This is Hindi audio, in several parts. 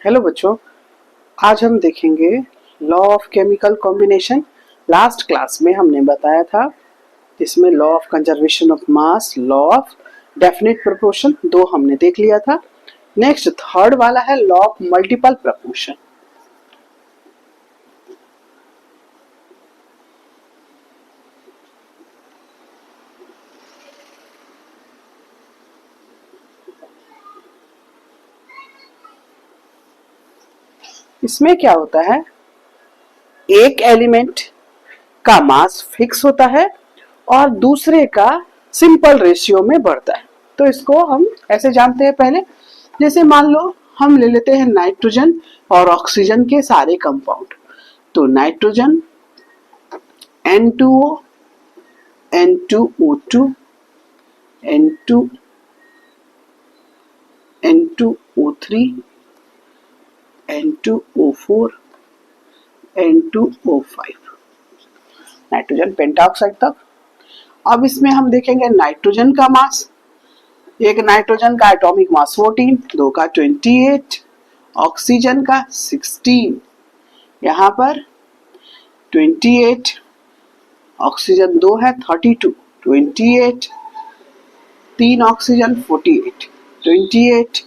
हेलो बच्चों, आज हम देखेंगे law of chemical combination. Last class में हमने बताया था, इसमें law of conservation of mass, law of definite proportion दो हमने देख लिया था। नेक्स्ट थर्ड वाला है लॉ ऑफ मल्टीपल प्रोपोर्शन। इसमें क्या होता है, एक एलिमेंट का मास फिक्स होता है और दूसरे का सिंपल रेशियो में बढ़ता है। तो इसको हम ऐसे जानते हैं पहले, जैसे मान लो हम ले लेते हैं नाइट्रोजन और ऑक्सीजन के सारे कंपाउंड। तो nitrogen N2O, N2O2, N2O3, N2O4, N2O5, nitrogen pentoxide तक। अब इसमें हम देखेंगे नाइट्रोजन का मास, एक नाइट्रोजन का एटॉमिक मास 14, दो का 28, ऑक्सीजन का 16, यहाँ पर 28, ऑक्सीजन दो है 32, 28, तीन ऑक्सीजन 48, 28,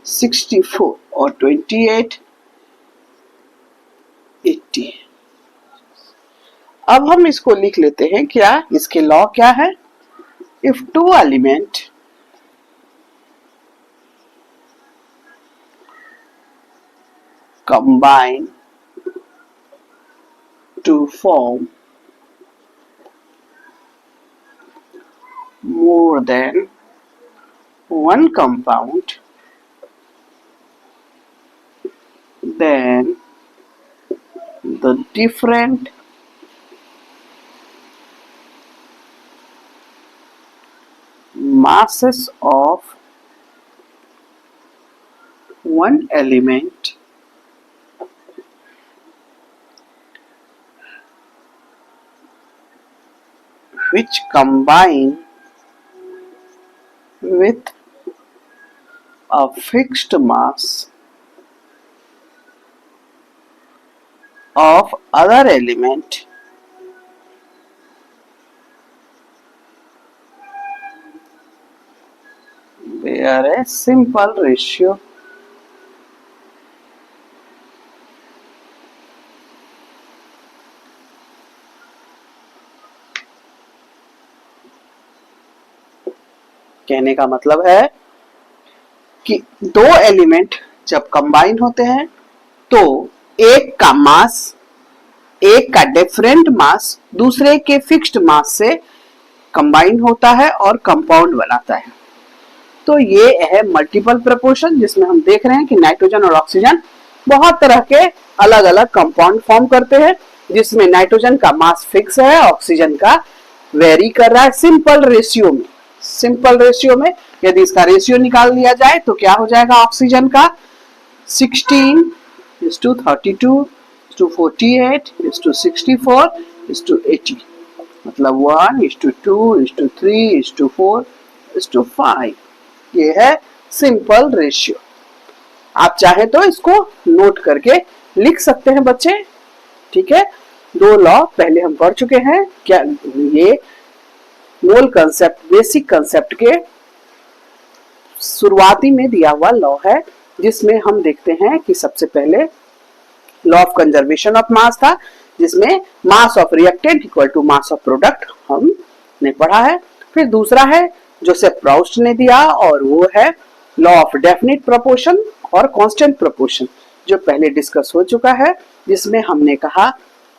64 और 28, 80। अब हम इसको लिख लेते हैं, क्या इसके लॉ क्या है। If two element combine to form more than one compound, then the different masses of one element which combine with a fixed mass of other element bear a simple ratio. कहने का मतलब है कि दो एलिमेंट जब कंबाइन होते हैं तो एक का मास, एक का डिफरेंट मास दूसरे के फिक्स्ड मास से कंबाइन होता है और कंपाउंड बनाता है। तो ये है मल्टीपल प्रोपोर्शन, जिसमें हम देख रहे हैं कि नाइट्रोजन और ऑक्सीजन बहुत तरह के अलग अलग कंपाउंड फॉर्म करते हैं, जिसमें नाइट्रोजन का मास फिक्स है, ऑक्सीजन का वेरी कर रहा है सिंपल रेशियो में। सिंपल रेशियो में यदि इसका रेशियो निकाल लिया जाए तो क्या हो जाएगा, ऑक्सीजन का 16:32:48:64:80, मतलब 1:2:3:4:5। ये है सिंपल रेशियो। आप चाहे तो इसको नोट करके लिख सकते हैं बच्चे, ठीक है। दो लॉ पहले हम पढ़ चुके हैं, क्या ये मोल कंसेप्ट, बेसिक कंसेप्ट के शुरुआती में दिया हुआ लॉ है, जिसमें हम देखते हैं कि सबसे पहले law of conservation of mass था, जिसमें mass of reactant equal to mass of product हमने पढ़ा है। फिर दूसरा है जोसेफ प्राउस्ट ने दिया, और वो है लॉ ऑफ डेफिनिट प्रोपोर्शन और कांस्टेंट प्रोपोर्शन, जो पहले डिस्कस हो चुका है, जिसमें हमने कहा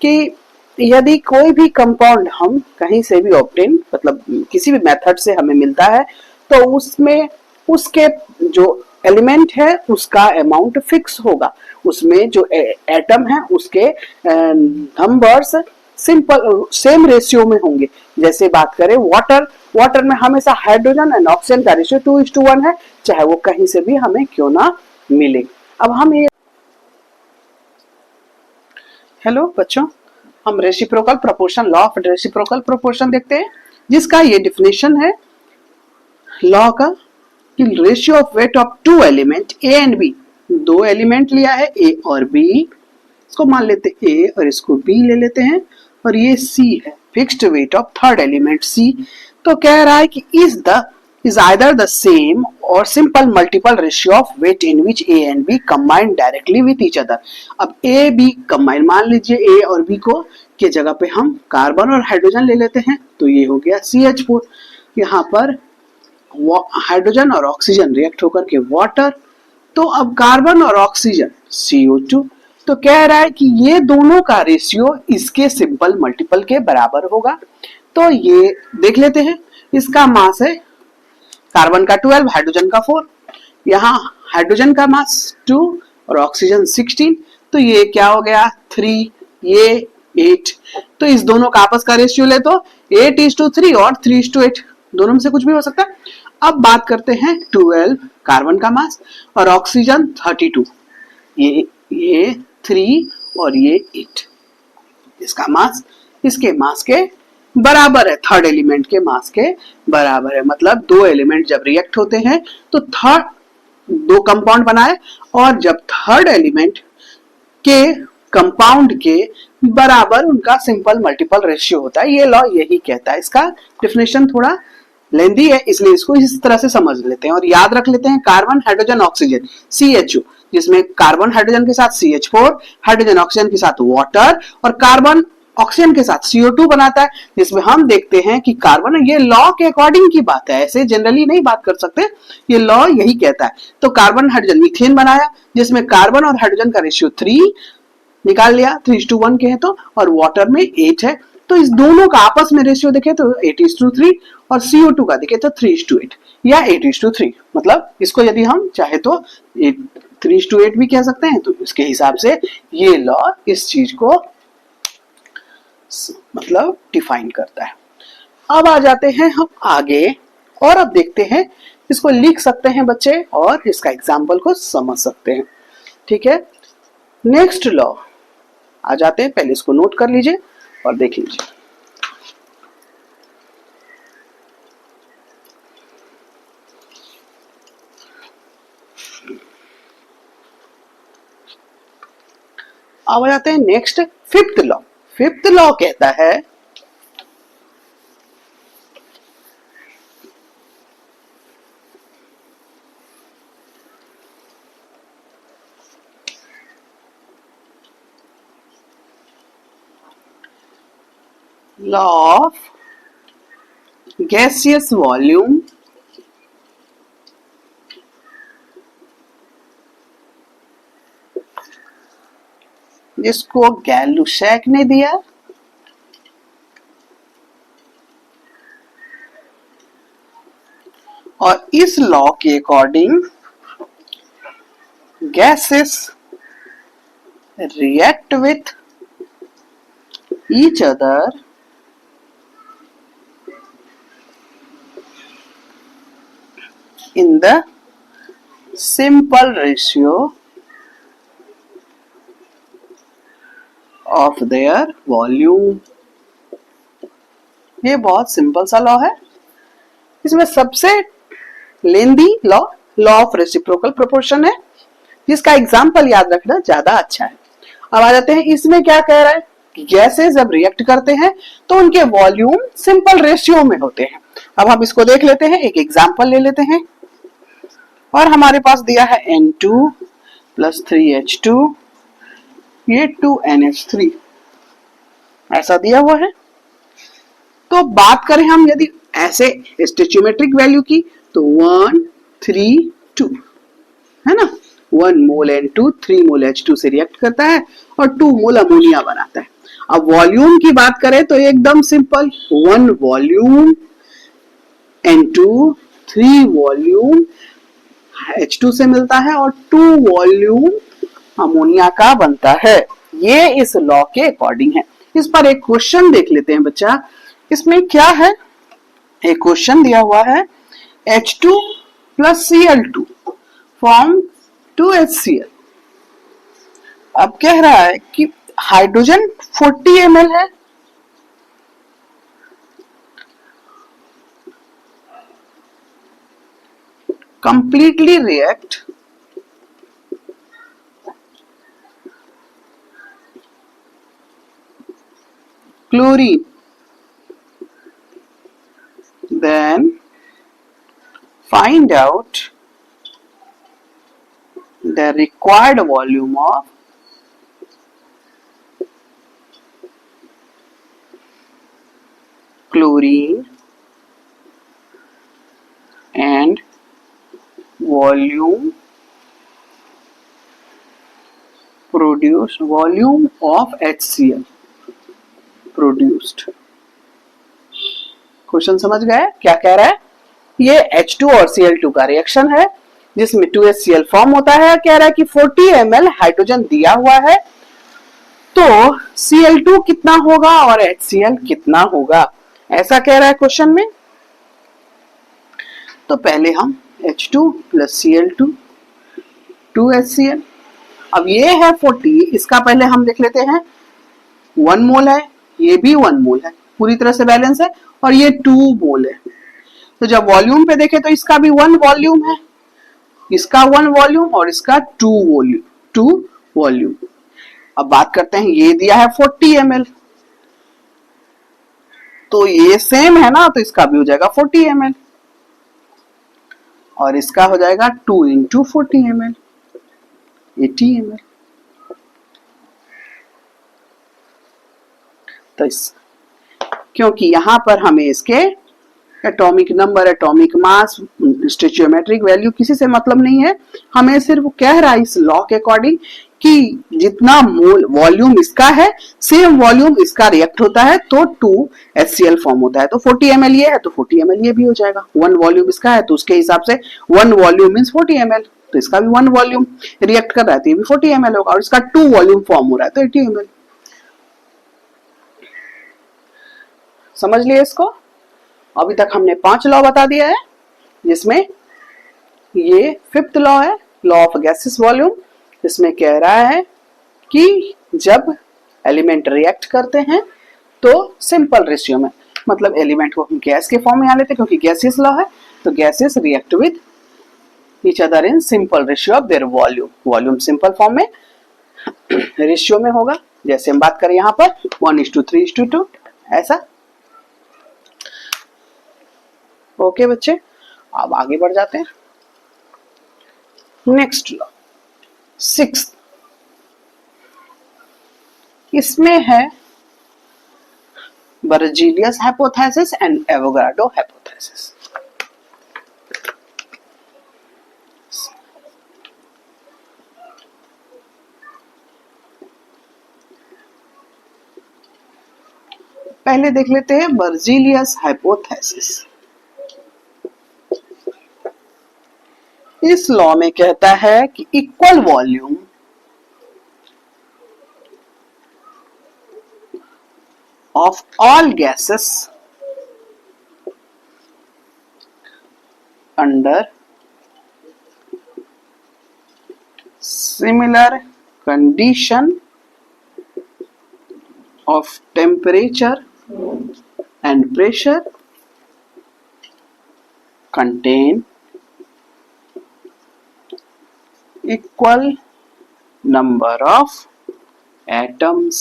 कि यदि कोई भी कंपाउंड हम कहीं से भी ऑब्टेन, मतलब किसी भी मेथड से हमें मिलता है, तो उसमें उसके जो एलिमेंट है उसका अमाउंट फिक्स होगा, उसमें जो एटम है उसके नंबर्स सिंपल सेम रेशियो में होंगे। जैसे बात करें वाटर में हमेशा हाइड्रोजन एंड ऑक्सीजन का रेशियो 2:1 है, चाहे वो कहीं से भी हमें क्यों ना मिले। अब हम ये हेलो बच्चों, हम reciprocal proportion, law of reciprocal proportion देखते हैं, जिसका ये डिफिनेशन है लॉ का कि ratio of weight of two element A and B दो एलिमेंट लिया है ए और बी, इसको मान लेते ए और इसको बी ले लेते हैं, और ये सी है, fixed weight of third element C. तो कह रहा है कि is either the same or simple multiple ratio of weight in which A and B combine directly with each other। अब A B combine, मान लीजिए A और B को के जगह पे हम कार्बन और हाइड्रोजन ले लेते हैं, तो ये हो गया CH4। यहाँ पर हाइड्रोजन और ऑक्सीजन रिएक्ट होकर के वाटर, तो अब कार्बन और ऑक्सीजन CO2। तो कह रहा है कि ये दोनों का रेशियो इसके सिंपल मल्टीपल के बराबर होगा। तो ये देख लेते हैं, इसका मास है कार्बन का 12, हाइड्रोजन का 4, यहाँ हाइड्रोजन का मास 2 और ऑक्सीजन 16, तो ये क्या हो गया 3, ये 8। तो इस दोनों का आपस का रेशियो ले तो 8:3 और 3:8, दोनों में से कुछ भी हो सकता है। अब बात करते हैं 12 कार्बन का मास और ऑक्सीजन 32, ये 3 और ये 8, इसका मास इसके मास के बराबर है, थर्ड एलिमेंट के मास के बराबर है। मतलब दो एलिमेंट जब रिएक्ट होते हैं तो थर्ड दो कंपाउंड बनाए, और जब थर्ड एलिमेंट के कंपाउंड के बराबर उनका सिंपल मल्टीपल रेशियो होता है। ये लॉ यही कहता है। इसका डेफिनेशन थोड़ा लेंदी है, इसलिए इसको इस तरह से समझ लेते हैं और याद रख लेते हैं। कार्बन हाइड्रोजन ऑक्सीजन CHO, जिसमें कार्बन हाइड्रोजन के साथ CH4, हाइड्रोजन ऑक्सीजन के साथ वाटर, और कार्बन ऑक्सीजन के साथ CO2 बनाता है, जिसमें हम देखते हैं कि कार्बन, ये लॉ के अकॉर्डिंग की बात है, ऐसे जनरली नहीं बात कर सकते, ये लॉ यही कहता है। तो कार्बन हाइड्रोजन मीथेन बनाया, जिसमें कार्बन और हाइड्रोजन का रेशियो 3 निकाल लिया, 3:1 के हैं तो, और वाटर में 8 है। तो इस दोनों का आपस में रेशियो देखे तो 8:3, और CO2 का देखे तो 3:8 या 8:3। मतलब इसको यदि हम चाहे तो 3:8 भी कह सकते हैं। तो इसके हिसाब से ये लॉ इस चीज को मतलब डिफाइन करता है। अब आ जाते हैं हम आगे, और अब देखते हैं, इसको लिख सकते हैं बच्चे और इसका एग्जाम्पल को समझ सकते हैं। ठीक है, नेक्स्ट लॉ आ जाते हैं, पहले इसको नोट कर लीजिए और देख लीजिए। अब आ जाते हैं next fifth law. Fifth law कहता है लॉ ऑफ गैसियस वॉल्यूम जिसको गैलुशैक ने दिया, और इस लॉ के according gases react with each other in the simple ratio of their volume। ये बहुत सिंपल सा लॉ है। इसमें सबसे लेंदी लॉ ऑफ रेसिप्रोकल प्रोपोर्शन है, जिसका एग्जाम्पल याद रखना ज्यादा अच्छा है। अब आ जाते हैं, इसमें क्या कह रहा है कि गैसेस जब रिएक्ट करते हैं तो उनके वॉल्यूम सिंपल रेशियो में होते हैं। अब हम इसको देख लेते हैं, एक एग्जाम्पल ले लेते हैं, और हमारे पास दिया है N2 + 3H2, ये 2NH3 ऐसा दिया हुआ है। तो बात करें हम यदि ऐसे स्टोइचियोमेट्रिक वैल्यू की, तो 1 3 2 है ना, 1 मोल N2 3 मोल H2 से रिएक्ट करता है और 2 मोल अमोनिया बनाता है। अब वॉल्यूम की बात करें तो एकदम simple, 1 volume N2, 3 volume H2 से मिलता है और 2 वॉल्यूम अमोनिया का बनता है। ये इस लॉ के अकॉर्डिंग है। इस पर एक क्वेश्चन देख लेते हैं बच्चा। इसमें क्या है, एक क्वेश्चन दिया हुआ है, H2 + Cl2 फॉर्म 2HCl। अब कह रहा है कि हाइड्रोजन 40 ml है, completely react chlorine, then find out the required volume of chlorine and volume of HCl produced। Question समझ गए क्या कह रहा है? ये H2 और Cl2 का रिएक्शन है जिसमें 2HCl फॉर्म होता है। कह रहा है कि 40 ml हाइड्रोजन दिया हुआ है तो Cl2 कितना होगा और HCl कितना होगा, ऐसा कह रहा है क्वेश्चन में। तो पहले हम H2 plus Cl2 2HCl, अब ये है 40, इसका पहले हम देख लेते हैं 1 मोल है, ये भी 1 मोल है, पूरी तरह से बैलेंस है, और ये 2 मोल है। तो जब वॉल्यूम पे देखें तो इसका भी 1 वॉल्यूम है, इसका 1 वॉल्यूम और इसका 2 वॉल्यूम। अब बात करते हैं, ये दिया है 40 ml, तो ये सेम है ना, तो इसका भी हो जाएगा 40 ml और इसका हो जाएगा 2 into 40 ml 80 ml। तो क्योंकि यहां पर हमें इसके atomic number, atomic mass, stoichiometric value किसी से मतलब नहीं है, हमें सिर्फ कह रहा है इस लॉ के अकॉर्डिंग कि जितना मोल वॉल्यूम इसका है सेम वॉल्यूम इसका रिएक्ट होता है तो 2HCl फॉर्म होता है। तो 40 ml ये है तो 40 ml ये भी हो जाएगा। 1 वॉल्यूम इसका है तो उसके हिसाब से 1 वॉल्यूम मींस 40 ml, तो इसका भी 1 वॉल्यूम रिएक्ट कर रहा है तो ये भी 40 ml होगा, और इसका 2 वॉल्यूम फॉर्म हो रहा है तो 80 ml। समझ लिए इसको? अभी तक हमने 5 लॉ बता दिया है, जिसमें ये 5th लॉ है, लॉ ऑफ गैसेस वॉल्यूम। इसमें कह रहा है कि जब एलिमेंट रिएक्ट करते हैं तो सिंपल रेशियो में, मतलब एलिमेंट को हम गैस के फॉर्म में यहाँ लेते हैं क्योंकि गैसेस लॉ है, तो gases react with each other in simple ratio of their volume. Volume simple form में रेशियो में होगा, जैसे हम बात करें यहाँ पर 1:3:2 ऐसा। ओके बच्चे, अब आगे बढ़ जाते हैं। नेक्स्ट लॉ 6th, इसमें है Berzelius hypothesis and Avogadro hypothesis. पहले देख लेते हैं बर्जीलियस हाइपोथेसिस। इस लॉ में कहता है कि equal volume of all gases under similar condition of temperature and pressure contain equal number of atoms।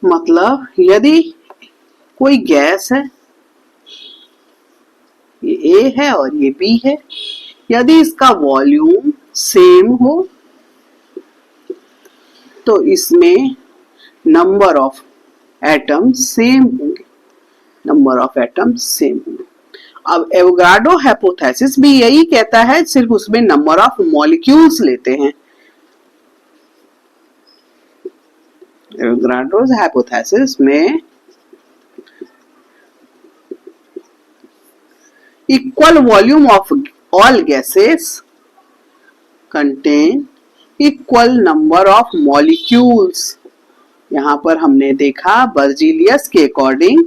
मतलब यदि कोई गैस है, ये A है और ये B है, यदि इसका वॉल्यूम सेम हो तो इसमें नंबर ऑफ एटम सेम होंगे, नंबर ऑफ एटम सेम होंगे। अब एवोगाड्रो हाइपोथेसिस भी यही कहता है, सिर्फ उसमें नंबर ऑफ मॉलिक्यूल्स लेते हैं। एवोगाड्रो हाइपोथेसिस में equal volume of all gases contain equal number of molecules. यहां पर हमने देखा बर्जीलियस के अकॉर्डिंग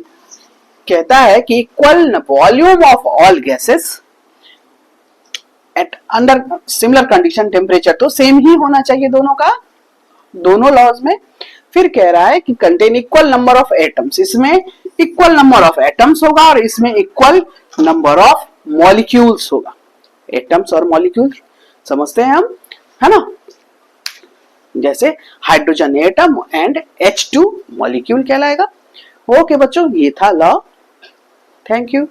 कहता है कि equal volume of all gases at under similar condition, temperature तो सेम ही होना चाहिए दोनों का, दोनों लॉज में। फिर कह रहा है कि contain equal number of atoms, इसमें इक्वल नंबर ऑफ एटम्स होगा और इसमें इक्वल नंबर ऑफ मॉलिक्यूल्स होगा। एटम्स और मॉलिक्यूल्स समझते हैं हम, है ना। जैसे hydrogen atom and H2 molecule कहलाएगा। ओके बच्चों, ये था लॉ। Thank you.